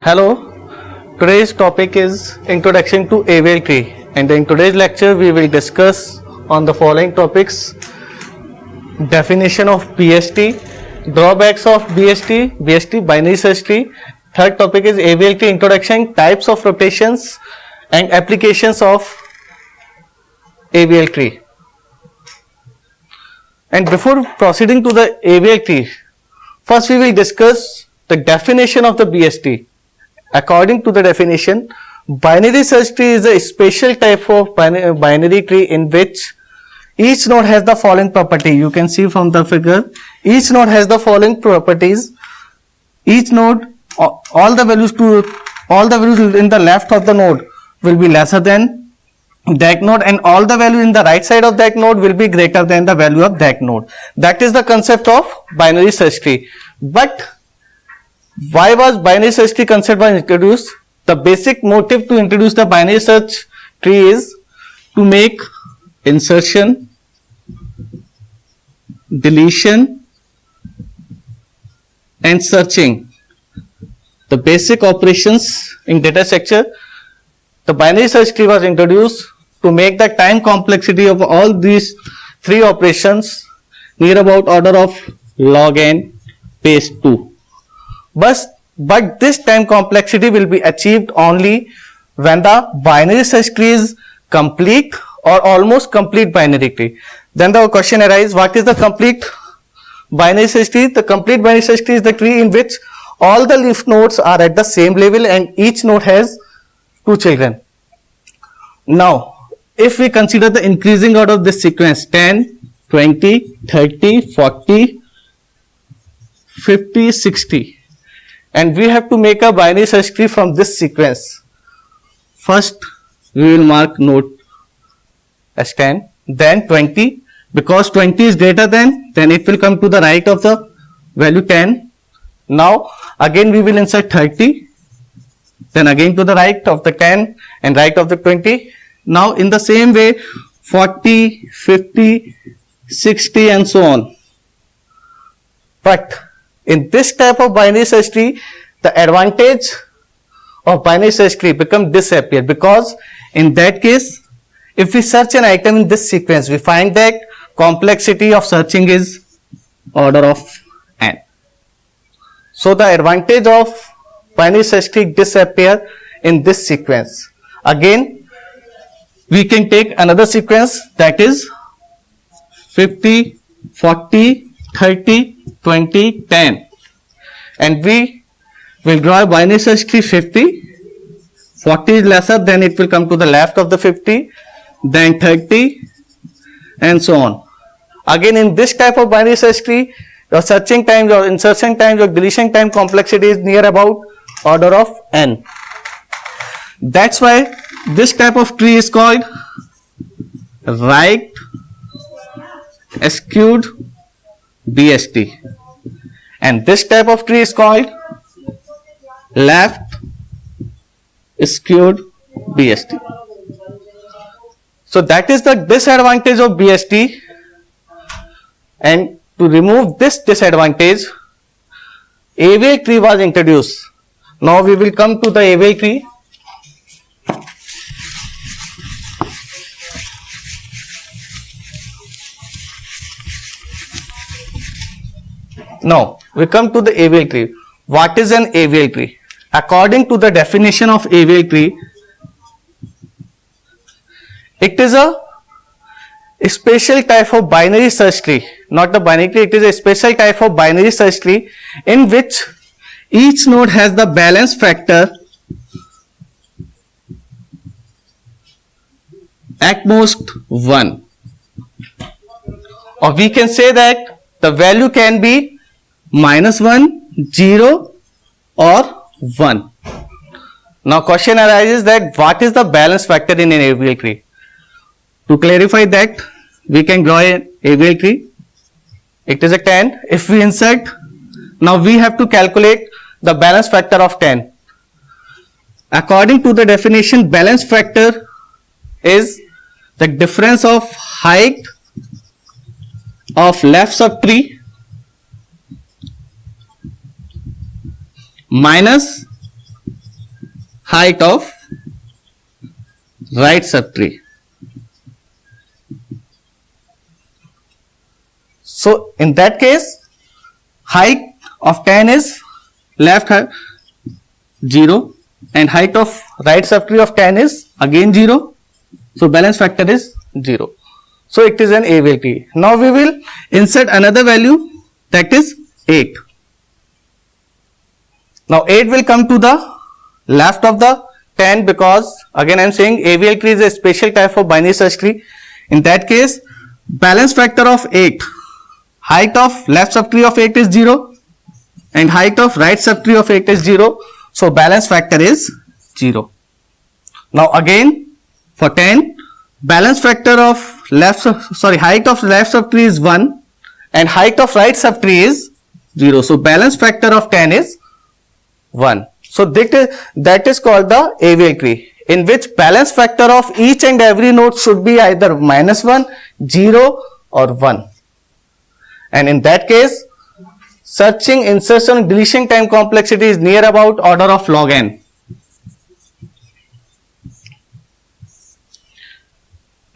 Hello, today's topic is Introduction to AVL tree, and in today's lecture we will discuss on the following topics: definition of BST, drawbacks of BST binary search tree. Third topic is AVL tree introduction, types of rotations and applications of AVL tree. And before proceeding to the AVL tree, first we will discuss the definition of the BST. According to the definition, binary search tree is a special type of binary tree in which each node has the following property. You can see from the figure, each node has the following properties. Each node, all the values in the left of the node will be lesser than that node, and all the values in the right side of that node will be greater than the value of that node. That is the concept of binary search tree. But why was binary search tree concept was introduced? The basic motive to introduce the binary search tree is to make insertion, deletion and searching the basic operations in data structure. The binary search tree was introduced to make the time complexity of all these three operations near about order of log n base 2. But this time complexity will be achieved only when the binary search tree is complete or almost complete binary tree. Then the question arises, what is the complete binary search tree? The complete binary search tree is the tree in which all the leaf nodes are at the same level and each node has two children. Now, if we consider the increasing order of this sequence 10, 20, 30, 40, 50, 60, and we have to make a binary search tree from this sequence. First, we will mark node as 10, then 20, because 20 is greater than, then it will come to the right of the value 10. Now, again we will insert 30, then again to the right of the 10 and right of the 20. Now, in the same way, 40, 50, 60 and so on. But in this type of binary search tree, the advantage of binary search tree become disappear, because in that case, if we search an item in this sequence, we find that complexity of searching is order of n. So the advantage of binary search tree disappear in this sequence. Again, we can take another sequence, that is 50, 40, 30, 20, 10, and we will draw a binary search tree 50. 40 is lesser, then it will come to the left of the 50, then 30 and so on. Again, in this type of binary search tree, your searching time, your insertion time, your deletion time complexity is near about order of n. That's why this type of tree is called right skewed BST, and this type of tree is called left skewed BST. So that is the disadvantage of BST, and to remove this disadvantage, AVL tree was introduced. Now we will come to the AVL tree. Now, we come to the AVL tree. What is an AVL tree? According to the definition of AVL tree, it is a special type of binary search tree, not the binary tree, it is a special type of binary search tree in which each node has the balance factor at most 1. Or we can say that the value can be -1, 0 or 1. Now question arises that what is the balance factor in an AVL tree? To clarify that, we can draw an AVL tree. It is a 10. If we insert, now we have to calculate the balance factor of 10. According to the definition, balance factor is the difference of height of left subtree minus height of right subtree. So in that case, height of 10 is left 0 and height of right subtree of 10 is again 0. So balance factor is 0. So it is an AVL tree. Now we will insert another value, that is 8. Now 8 will come to the left of the 10, because again I am saying AVL tree is a special type of binary search tree. In that case, balance factor of 8, height of left subtree of 8 is 0 and height of right subtree of 8 is 0. So balance factor is 0. Now again for 10, balance factor of height of left subtree is 1 and height of right subtree is 0. So balance factor of 10 is 1. So that is called the AVL tree, in which balance factor of each and every node should be either -1, 0 or 1. And in that case, searching, insertion, deletion time complexity is near about order of log n.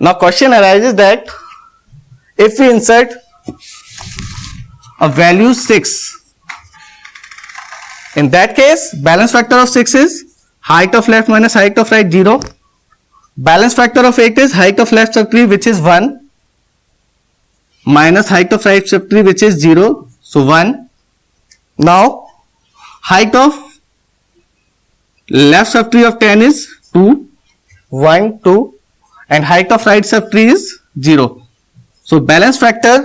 Now question arises that if we insert a value 6, in that case balance factor of 6 is height of left minus height of right 0. Balance factor of 8 is height of left subtree, which is 1, minus height of right subtree, which is 0. So 1. Now height of left subtree of 10 is 2, 1, 2 and height of right subtree is 0. So balance factor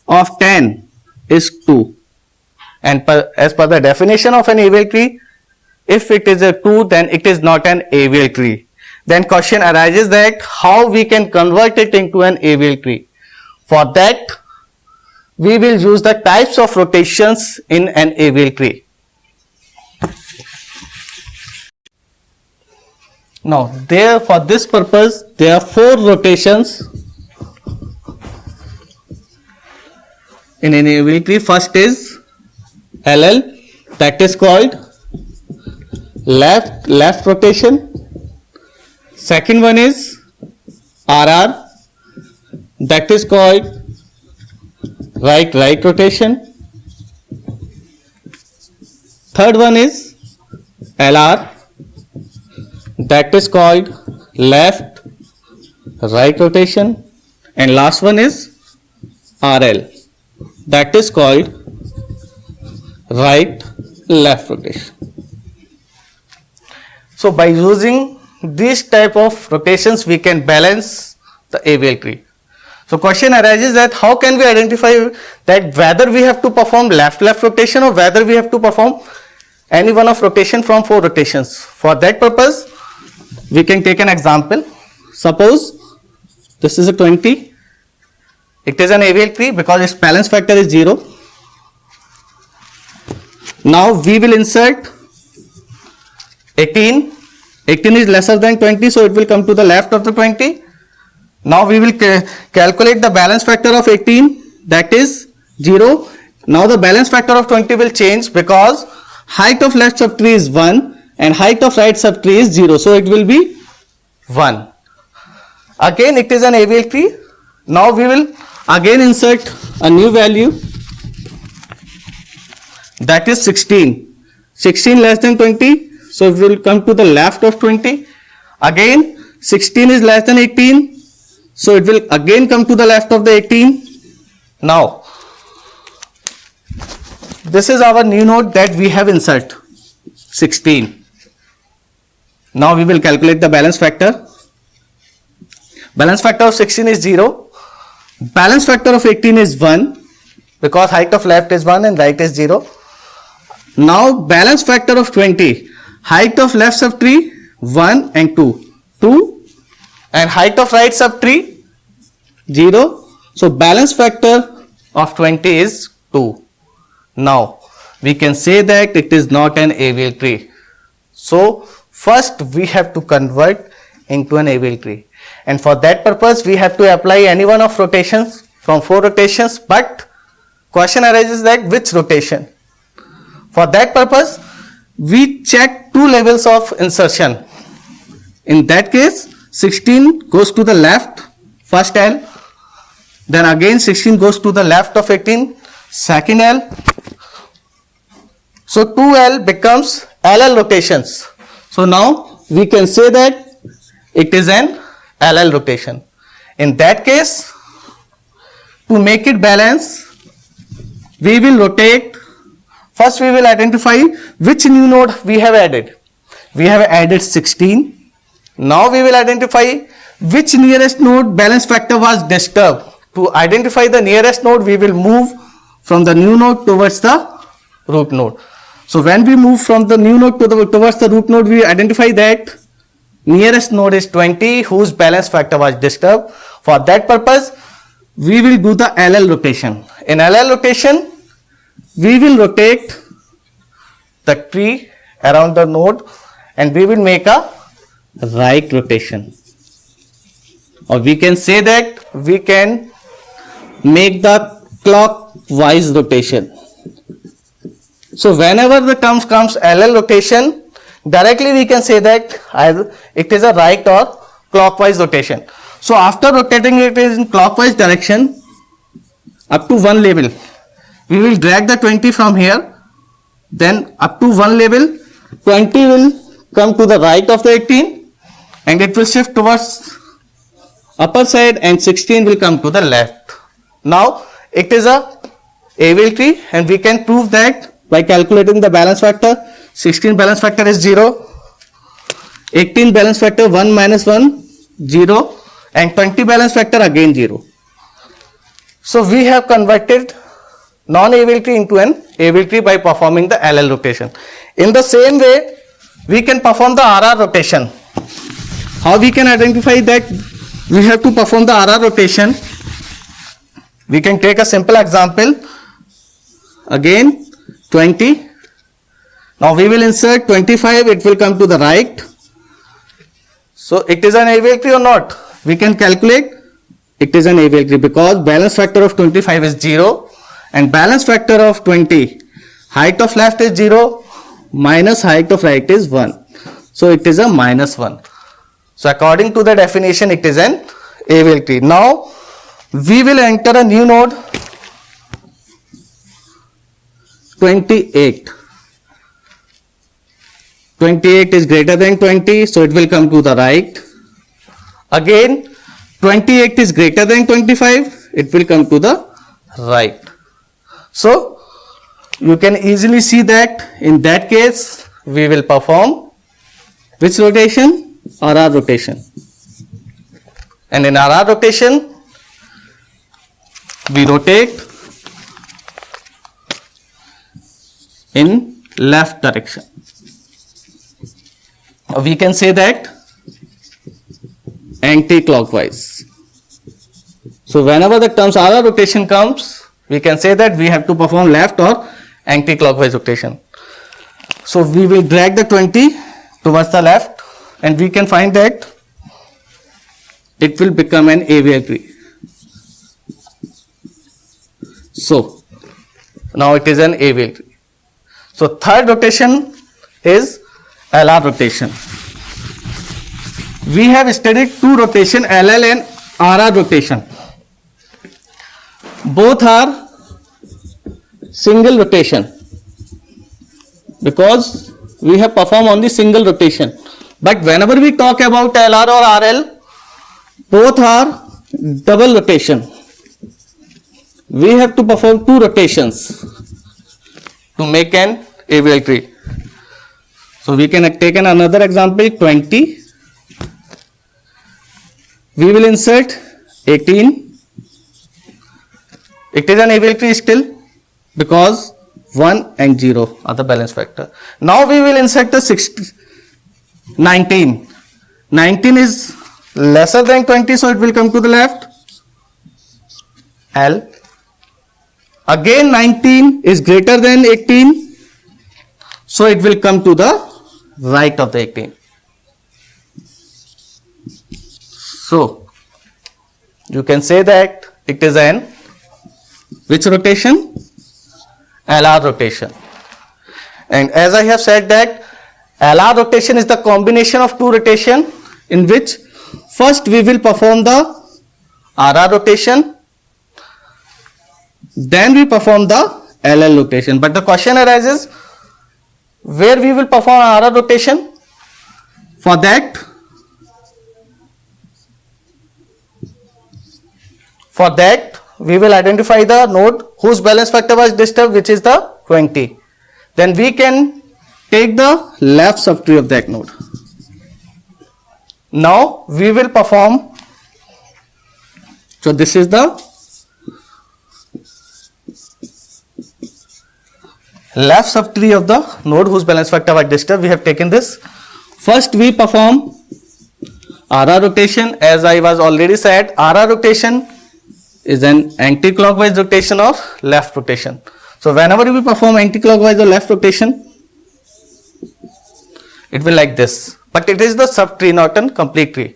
of 10 is 2, and as per the definition of an AVL tree, if it is a 2, then it is not an AVL tree. Then question arises that how we can convert it into an AVL tree. For that, we will use the types of rotations in an AVL tree. Now for this purpose there are 4 rotations in an AVL tree. First is LL, that is called left rotation. Second one is RR, that is called right rotation. Third one is LR, that is called left right rotation, and last one is RL, that is called right left rotation. So by using these type of rotations we can balance the AVL tree. So question arises that how can we identify that whether we have to perform left rotation or whether we have to perform any one of rotation from 4 rotations. For that purpose we can take an example. Suppose this is a 20, it is an AVL tree because its balance factor is 0. Now we will insert 18. 18 is lesser than 20, so it will come to the left of the 20. Now we will calculate the balance factor of 18, that is 0. Now the balance factor of 20 will change because height of left subtree is 1 and height of right subtree is 0, so it will be 1. Again it is an AVL tree. Now we will again insert a new value, that is 16. 16 less than 20, so it will come to the left of 20. Again 16 is less than 18, so it will again come to the left of the 18. Now this is our new node that we have insert 16. Now we will calculate the balance factor. Balance factor of 16 is 0. Balance factor of 18 is 1 because height of left is 1 and right is 0. Now balance factor of 20, height of left subtree 1 and 2 and height of right subtree 0. So balance factor of 20 is 2. Now we can say that it is not an AVL tree. So first we have to convert into an AVL tree, and for that purpose we have to apply any one of rotations from 4 rotations, but question arises that which rotation. For that purpose, we check two levels of insertion. In that case, 16 goes to the left, first L, then again 16 goes to the left of 18, second L. So 2L becomes LL rotations. So now we can say that it is an LL rotation. In that case, to make it balance, we will rotate. First we will identify which new node we have added. We have added 16. Now we will identify which nearest node balance factor was disturbed. To identify the nearest node, we will move from the new node towards the root node. So when we move from the new node towards the root node, we identify that nearest node is 20 whose balance factor was disturbed. For that purpose, we will do the LL rotation. In LL rotation, we will rotate the tree around the node and we will make a right rotation. Or we can say that we can make the clockwise rotation. So whenever the term comes LL rotation, directly we can say that either it is a right or clockwise rotation. So after rotating it in clockwise direction up to one level, we will drag the 20 from here, then up to one level, 20 will come to the right of the 18 and it will shift towards upper side and 16 will come to the left. Now it is a Abel tree and we can prove that by calculating the balance factor. 16 balance factor is 0, 18 balance factor 1 minus 1, 0 and 20 balance factor again 0. So we have converted non-Abel tree into an Abel tree by performing the LL rotation. In the same way, we can perform the RR rotation. How we can identify that we have to perform the RR rotation? We can take a simple example. Again 20. Now we will insert 25, it will come to the right. So it is an Abel tree or not? We can calculate it is an Abel tree because balance factor of 25 is 0 and balance factor of 20, height of left is 0 minus height of right is 1. So it is a minus 1. So according to the definition, it is an Abel tree. Now we will enter a new node 28. 28 is greater than 20, so it will come to the right. Again 28 is greater than 25, it will come to the right. So you can easily see that in that case we will perform which rotation? RR rotation. And in RR rotation we rotate in left direction. We can say that anti-clockwise. So whenever the terms RR rotation comes, we can say that we have to perform left or anti-clockwise rotation. So we will drag the 20 towards the left and we can find that it will become an Abel tree. So now it is an Abel tree. So third rotation is LR rotation. We have studied two rotation, LL and RR rotation. Both are single rotation because we have performed only single rotation. But whenever we talk about LR or RL, both are double rotation. We have to perform two rotations to make an Abel tree. So we can take another example 20. We will insert 18. It is an Abel tree still because 1 and 0 are the balance factor. Now we will insert the 19. 19 is lesser than 20, so it will come to the left. L. Again 19 is greater than 18, so it will come to the right of the 18. So you can say that it is an which rotation? LR rotation. And as I have said that LR rotation is the combination of two rotation in which first we will perform the RR rotation, then we perform the LL rotation. But the question arises, where we will perform RR rotation? For that we will identify the node whose balance factor was disturbed, which is the 20. Then we can take the left subtree of that node. Now we will perform, so this is the left subtree of the node whose balance factor was disturbed. We have taken this. First we perform RR rotation. As I was already said, RR rotation is an anti-clockwise rotation or left rotation. So whenever we perform anti-clockwise or left rotation, it will like this. But it is the subtree, not a complete tree.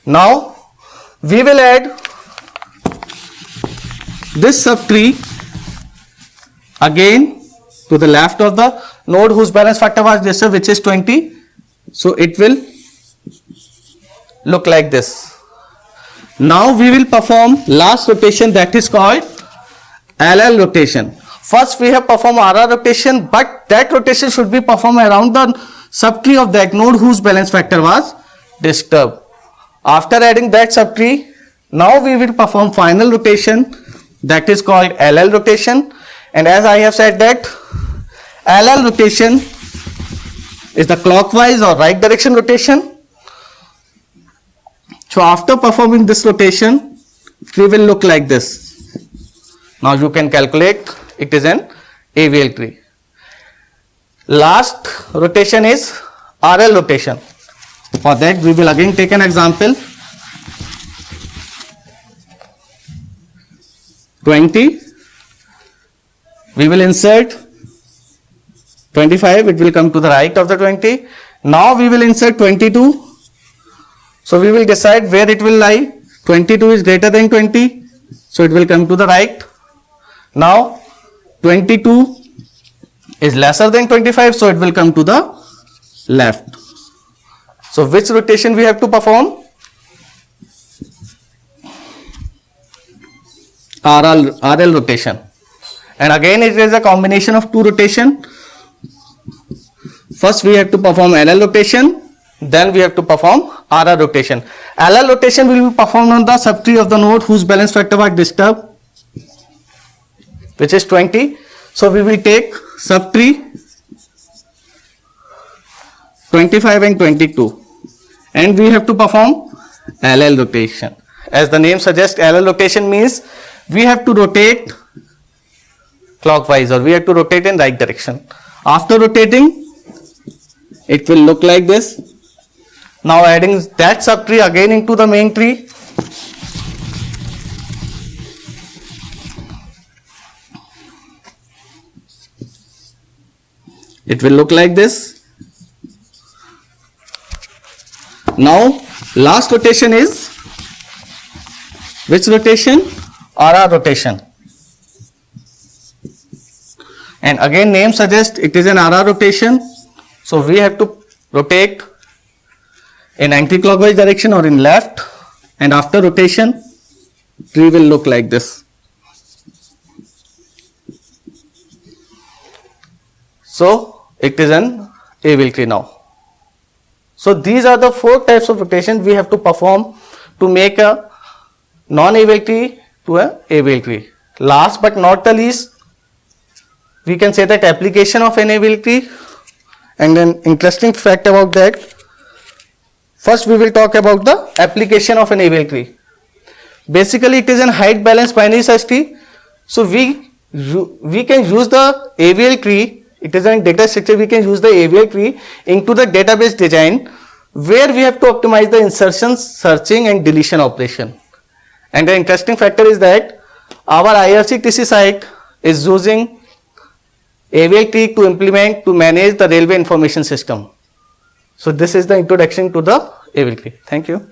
Now we will add this subtree again to the left of the node whose balance factor was disturbed, which is 20. So it will look like this. Now we will perform last rotation, that is called LL rotation. First we have performed RR rotation, but that rotation should be performed around the subtree of that node whose balance factor was disturbed. After adding that subtree, now we will perform final rotation, that is called LL rotation. And as I have said that LL rotation is the clockwise or right direction rotation. So after performing this rotation, tree will look like this. Now you can calculate, it is an AVL tree. Last rotation is RL rotation. For that we will again take an example. 20, we will insert 25, it will come to the right of the 20. Now we will insert 22. So we will decide where it will lie. 22 is greater than 20, so it will come to the right. Now 22 is lesser than 25, so it will come to the left. So which rotation we have to perform? RL rotation. And again it is a combination of two rotation. First we have to perform LL rotation, then we have to perform RR rotation. LL rotation will be performed on the subtree of the node whose balance factor was disturbed, which is 20. So we will take subtree 25 and 22, and we have to perform LL rotation. As the name suggests, LL rotation means we have to rotate clockwise, or we have to rotate in right direction. After rotating, it will look like this. Now adding that subtree again into the main tree, it will look like this. Now last rotation is which rotation? RR rotation. And again name suggests it is an RR rotation. So we have to rotate in anti-clockwise direction or in left, and after rotation tree will look like this. So it is an AVL tree now. So these are the four types of rotation we have to perform to make a non-AVL tree to a AVL tree. Last but not the least, we can say that application of an AVL tree, and an interesting fact about that. First we will talk about the application of an AVL tree. Basically it is an height balanced binary search tree. So we can use the AVL tree, it is a data structure, we can use the AVL tree into the database design, where we have to optimize the insertion, searching and deletion operation. And the interesting factor is that our IRCTC site is using AVL tree to manage the railway information system. So this is the introduction to the AVL tree. Thank you.